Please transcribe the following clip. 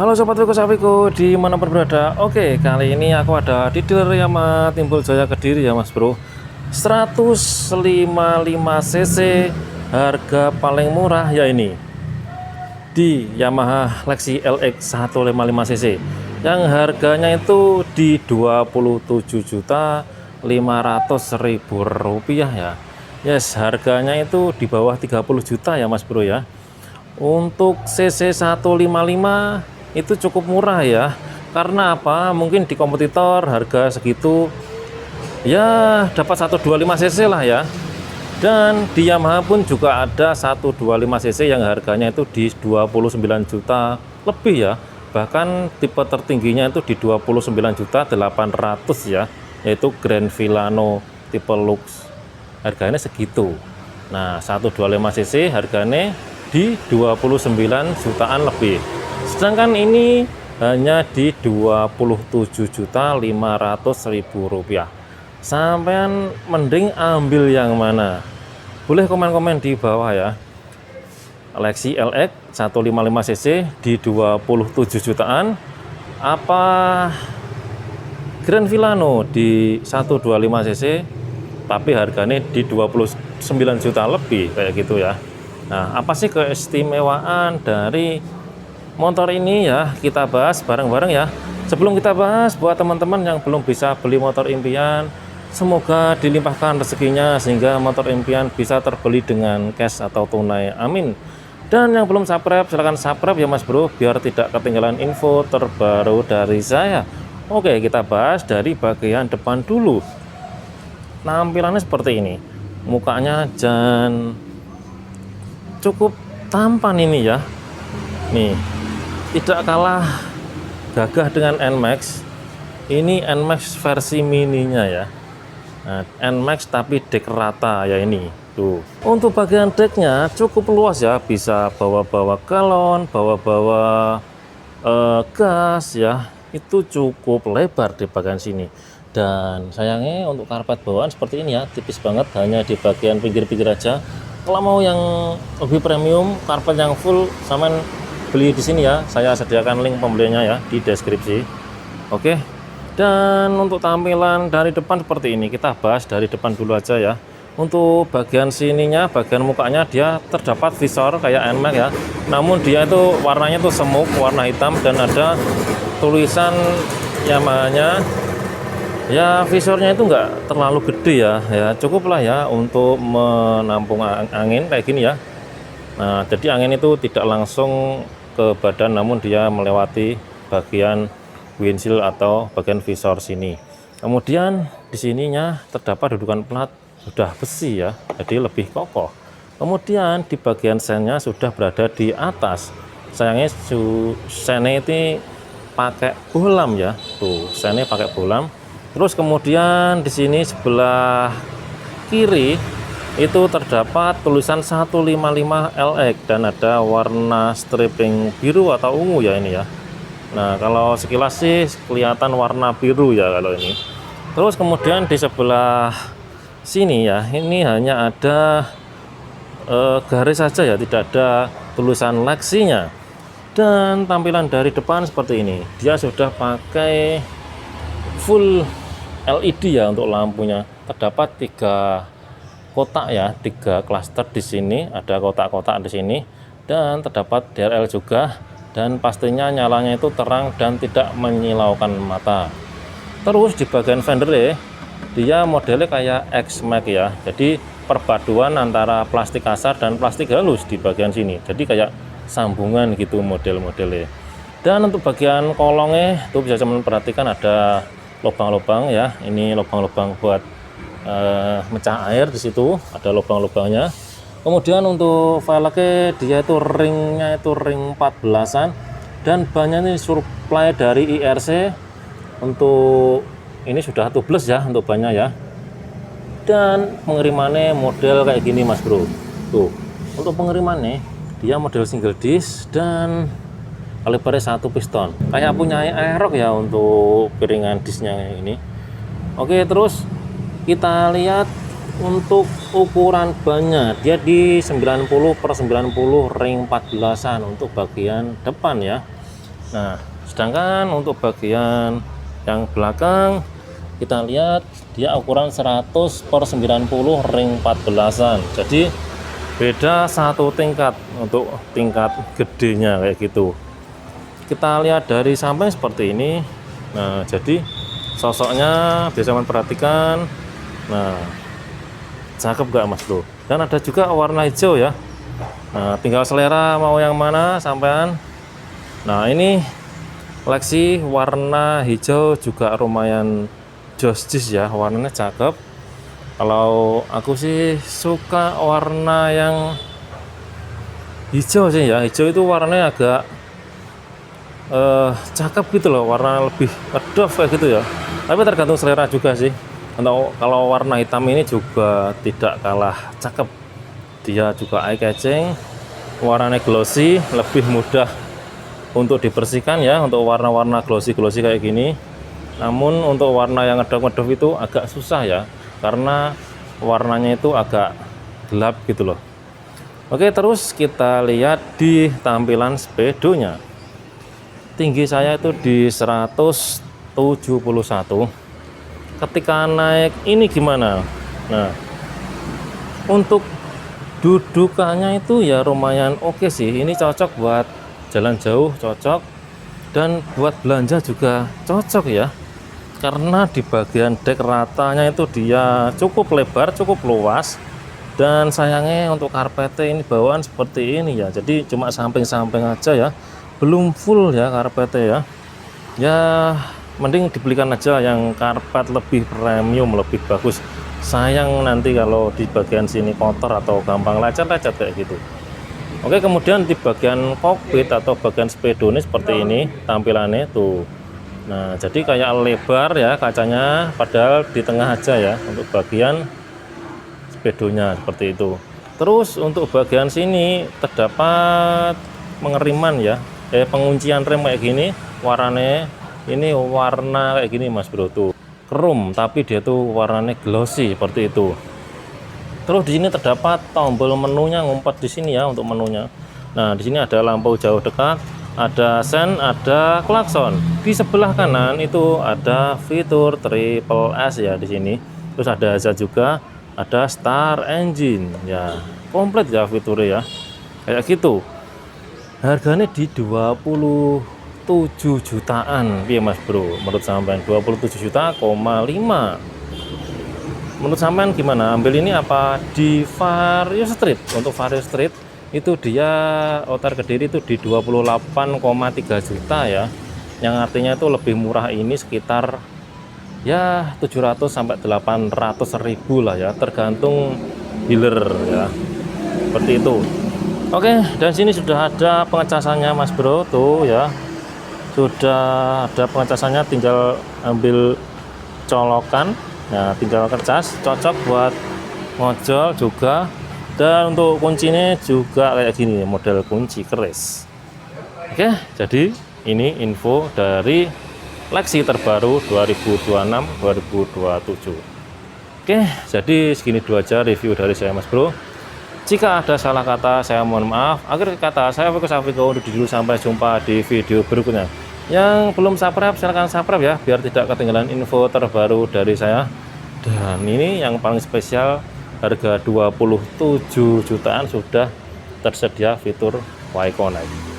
Halo sobat Wiko Sapiku dimanapun berada. Oke, kali ini aku ada di dealer Yamaha Timbul Jaya Kediri ya mas bro. 155 cc harga paling murah ya ini di Yamaha Lexi LX 155 cc yang harganya itu di 27.500.000 rupiah ya. Yes, harganya itu di bawah 30 juta ya mas bro ya. Untuk cc 155 itu cukup murah ya, karena apa, mungkin di kompetitor harga segitu ya dapat 125 cc lah ya. Dan di Yamaha pun juga ada 125 cc yang harganya itu di 29 juta lebih ya, bahkan tipe tertingginya itu di 29.800.000 ya, yaitu Grand Villano tipe Lux, harganya segitu. Nah 125 cc harganya di 29 jutaan lebih, sedangkan ini hanya di 27.500.000 rupiah. Sampean mending ambil yang mana? Boleh komen-komen di bawah ya. Lexi LX 155 cc di 27 jutaan, apa Grand Villano di 125 cc tapi harganya di 29 juta lebih kayak gitu ya. Nah, apa sih keistimewaan dari motor ini ya? Kita bahas bareng-bareng ya. Sebelum kita bahas, buat teman-teman yang belum bisa beli motor impian, semoga dilimpahkan rezekinya sehingga motor impian bisa terbeli dengan cash atau tunai. Amin. Dan yang belum subscribe, silahkan subscribe ya mas bro, biar tidak ketinggalan info terbaru dari saya. Oke, kita bahas dari bagian depan dulu. Tampilannya seperti ini. Mukanya cukup tampan ini ya. Nih, tidak kalah gagah dengan NMAX. Ini NMAX versi mininya ya. Nah, NMAX tapi dek rata ya ini. Tuh. Untuk bagian deknya cukup luas ya, bisa bawa-bawa galon, bawa-bawa gas ya. Itu cukup lebar di bagian sini. Dan sayangnya untuk karpet bawaan seperti ini ya, tipis banget, hanya di bagian pinggir-pinggir aja. Kalau mau yang lebih premium, karpet yang full, sama beli di sini ya. Saya sediakan link pembeliannya ya di deskripsi. Oke. Dan untuk tampilan dari depan seperti ini, kita bahas dari depan dulu aja ya. Untuk bagian sininya, bagian mukanya dia terdapat visor kayak NMAX ya. Namun dia itu warnanya tuh semuk, warna hitam, dan ada tulisan Yamaha-nya. Ya visornya itu enggak terlalu gede ya, cukup lah ya untuk menampung angin kayak gini ya. Nah jadi angin itu tidak langsung ke badan, namun dia melewati bagian windshield atau bagian visor sini. Kemudian di sininya terdapat dudukan plat sudah besi ya, jadi lebih kokoh. Kemudian di bagian sennya sudah berada di atas. Sayangnya sennya itu pakai bohlam ya, tuh sennya pakai bohlam. Terus kemudian di sini sebelah kiri itu terdapat tulisan 155 LX dan ada warna striping biru atau ungu ya ini ya. Nah kalau sekilas sih kelihatan warna biru ya kalau ini. Terus kemudian di sebelah sini ya, ini hanya ada garis saja ya, tidak ada tulisan Lexinya. Dan tampilan dari depan seperti ini, dia sudah pakai full LED ya untuk lampunya. Terdapat 3 kotak ya, 3 klaster di sini, ada kotak-kotak di sini, dan terdapat DRL juga, dan pastinya nyalanya itu terang dan tidak menyilaukan mata. Terus di bagian fender dia modelnya kayak X-Max ya, jadi perpaduan antara plastik kasar dan plastik halus di bagian sini, jadi kayak sambungan gitu model-modelnya. Dan untuk bagian kolongnya itu bisa teman perhatikan ada lubang-lubang ya, ini lubang-lubang buat mecah air, di situ ada lubang-lubangnya. Kemudian untuk velgnya dia itu ringnya itu ring 14an, dan bannya ini supply dari IRC. Untuk ini sudah tubeless ya untuk bannya ya. Dan pengirimannya model kayak gini mas bro. Tuh, untuk pengirimannya dia model single disc dan kalibernya 1 piston, kayak punya Aerox ya untuk piringan disnya ini. Oke, terus kita lihat untuk ukuran bannya, dia di 90/90 ring 14an untuk bagian depan ya. Nah, sedangkan untuk bagian yang belakang kita lihat dia ukuran 100/90 ring 14-an. Jadi beda satu tingkat untuk tingkat gedenya kayak gitu. Kita lihat dari samping seperti ini. Nah, jadi sosoknya biasa memperhatikan. Nah, cakep gak Mas Bro? Dan ada juga warna hijau ya. Nah, tinggal selera mau yang mana sampean. Nah, ini Lexi warna hijau juga lumayan jostis ya, warnanya cakep. Kalau aku sih suka warna yang hijau sih ya. Hijau itu warnanya agak cakep gitu loh, warna lebih kedap kayak gitu ya. Tapi tergantung selera juga sih. Kalau warna hitam ini juga tidak kalah cakep. Dia juga eye catching, warnanya glossy, lebih mudah untuk dibersihkan ya, untuk warna-warna glossy kayak gini. Namun untuk warna yang ngedap-ngedap itu agak susah ya, karena warnanya itu agak gelap gitu loh. Oke, terus kita lihat di tampilan speedonya. Tinggi saya itu di 171. Ketika naik ini gimana? Nah, untuk dudukannya itu ya lumayan oke sih. Ini cocok buat jalan jauh, cocok, dan buat belanja juga cocok ya. Karena di bagian dek ratanya itu dia cukup lebar, cukup luas, dan sayangnya untuk karpetnya ini bawaan seperti ini ya. Jadi cuma samping-samping aja ya, belum full ya karpetnya ya. Ya mending dibelikan aja yang karpet lebih premium, lebih bagus. Sayang nanti kalau di bagian sini kotor atau gampang lecet-lecet kayak gitu. Oke, kemudian di bagian kokpit atau bagian speedo ini seperti ini tampilannya tuh. Nah, jadi kayak lebar ya kacanya, padahal di tengah aja ya untuk bagian speedonya seperti itu. Terus untuk bagian sini terdapat pengeriman ya, penguncian rem kayak gini, warnanya ini warna kayak gini Mas Bro tuh, chrome tapi dia tuh warnanya glossy seperti itu. Terus di sini terdapat tombol menunya ngumpet di sini ya untuk menunya. Nah, di sini ada lampu jauh dekat, ada sen, ada klakson. Di sebelah kanan itu ada fitur triple S ya di sini. Terus ada hazard juga, ada start engine ya. Komplit ya fiturnya ya. Kayak gitu. Harganya di 27 jutaan. Iya Mas Bro, menurut sampean 27 juta, 5. Menurut sampean gimana? Ambil ini apa di Vario Street? Untuk Vario Street itu dia outer Kediri itu di 28,3 juta ya. Yang artinya itu lebih murah ini sekitar ya 700 sampai 800 ribu lah ya, tergantung dealer ya. Seperti itu. Oke, dan sini sudah ada pengecasannya Mas Bro tuh ya. Sudah ada pengecasannya, tinggal ambil colokan. Nah, tinggal kerjas, cocok buat ngojol juga. Dan untuk kuncinya juga kayak gini, model kunci keris. Oke, jadi ini info dari Lexi terbaru 2026-2027. Oke, jadi segini dulu aja review dari saya Mas Bro. Jika ada salah kata, saya mohon maaf. Akhir kata, saya Vikus Afiko undur dulu, sampai jumpa di video berikutnya. Yang belum subscribe, silahkan subscribe ya, biar tidak ketinggalan info terbaru dari saya. Dan ini yang paling spesial, harga 27 jutaan sudah tersedia fitur Y Connect.